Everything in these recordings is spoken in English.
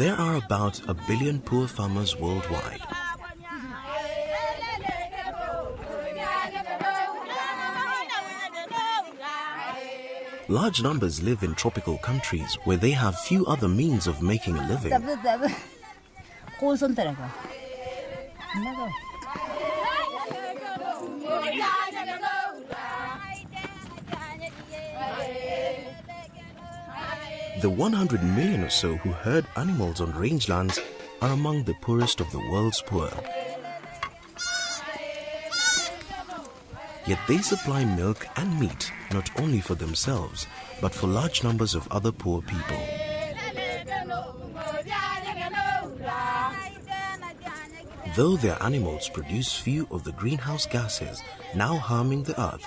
There are about 1 billion poor farmers worldwide. Large numbers live in tropical countries where they have few other means of making a living. The 100 million or so who herd animals on rangelands are among the poorest of the world's poor. Yet they supply milk and meat not only for themselves, but for large numbers of other poor people. Though their animals produce few of the greenhouse gases now harming the earth,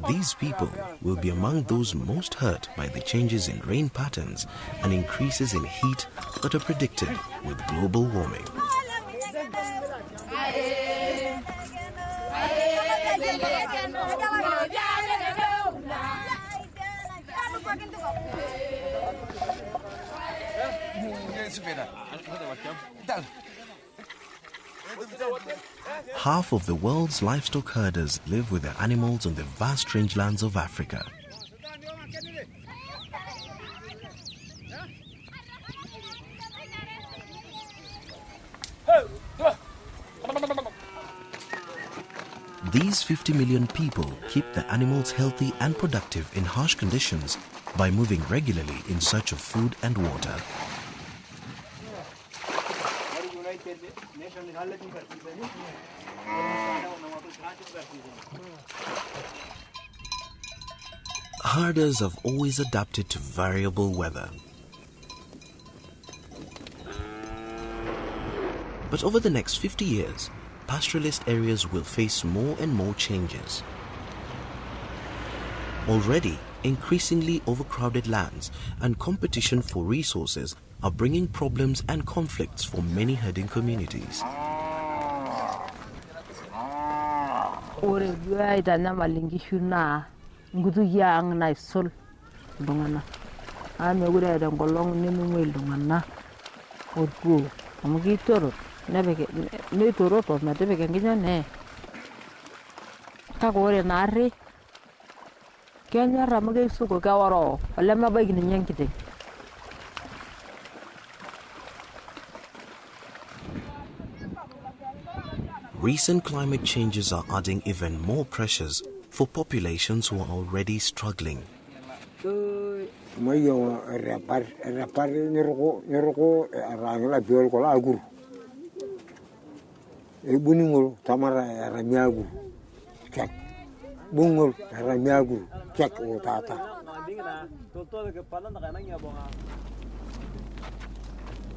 these people will be among those most hurt by the changes in rain patterns and increases in heat that are predicted with global warming. Half of the world's livestock herders live with their animals on the vast rangelands of Africa. These 50 million people keep their animals healthy and productive in harsh conditions by moving regularly in search of food and water. Herders have always adapted to variable weather. But over the next 50 years, pastoralist areas will face more and more changes. Already, increasingly overcrowded lands and competition for resources are bringing problems and conflicts for many herding communities. Recent climate changes are adding even more pressures for populations who are already struggling.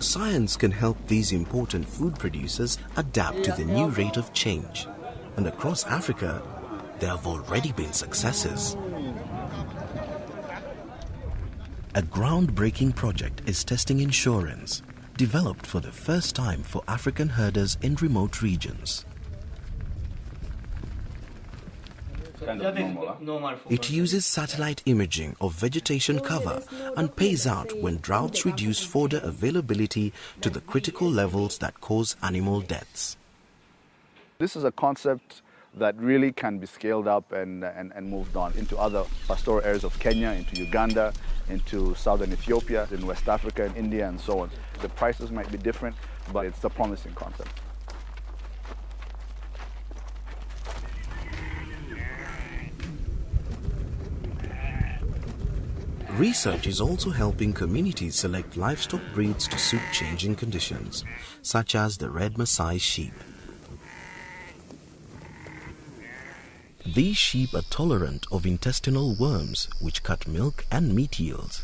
Science can help these important food producers adapt to the new rate of change. And across Africa, there have already been successes. A groundbreaking project is testing insurance, developed for the first time for African herders in remote regions. It uses satellite imaging of vegetation cover and pays out when droughts reduce fodder availability to the critical levels that cause animal deaths. This is a concept that really can be scaled up and moved on into other pastoral areas of Kenya, into Uganda, into southern Ethiopia, in West Africa, in India, and so on. The prices might be different, but it's a promising concept. Research is also helping communities select livestock breeds to suit changing conditions, such as the red Maasai sheep. These sheep are tolerant of intestinal worms, which cut milk and meat yields.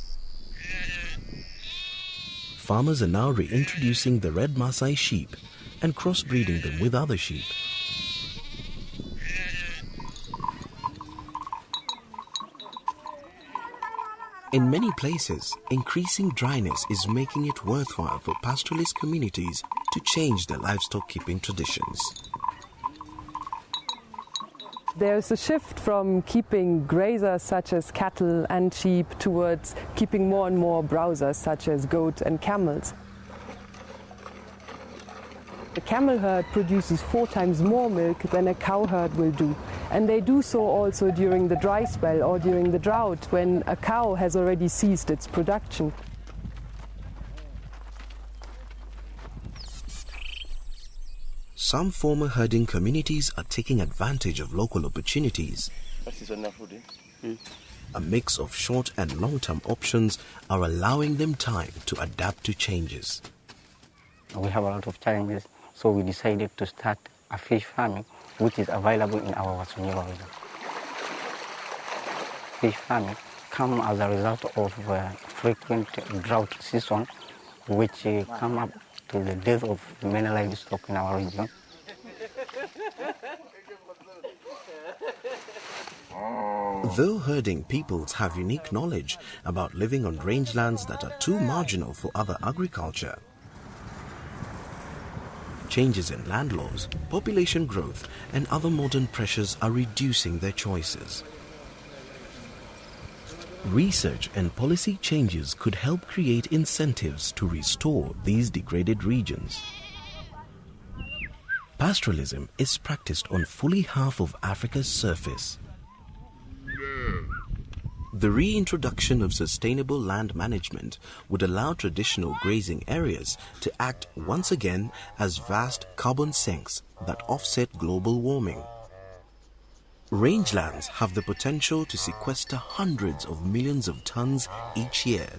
Farmers are now reintroducing the red Maasai sheep and crossbreeding them with other sheep. In many places, increasing dryness is making it worthwhile for pastoralist communities to change their livestock keeping traditions. There's a shift from keeping grazers such as cattle and sheep towards keeping more and more browsers such as goat and camels. A camel herd produces 4 times more milk than a cow herd will do. And they do so also during the dry spell or during the drought, when a cow has already ceased its production. Some former herding communities are taking advantage of local opportunities. A mix of short and long-term options are allowing them time to adapt to changes. We have a lot of challenges, so we decided to start a fish farming, which is available in our Wasonyiro region. Fish farming comes as a result of frequent drought season, which come up to the death of many livestock in our region. Though herding peoples have unique knowledge about living on rangelands that are too marginal for other agriculture, changes in land laws, population growth, and other modern pressures are reducing their choices. Research and policy changes could help create incentives to restore these degraded regions. Pastoralism is practiced on fully half of Africa's surface. The reintroduction of sustainable land management would allow traditional grazing areas to act once again as vast carbon sinks that offset global warming. Rangelands have the potential to sequester hundreds of millions of tons each year.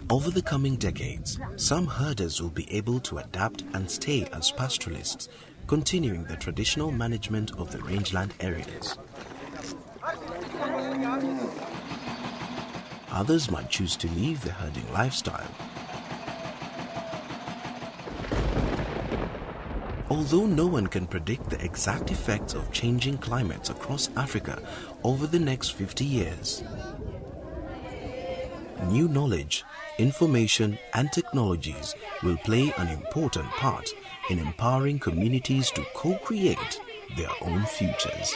Over the coming decades, some herders will be able to adapt and stay as pastoralists, continuing the traditional management of the rangeland areas. Others might choose to leave the herding lifestyle. Although no one can predict the exact effects of changing climates across Africa over the next 50 years, new knowledge, information and technologies will play an important part in empowering communities to co-create their own futures.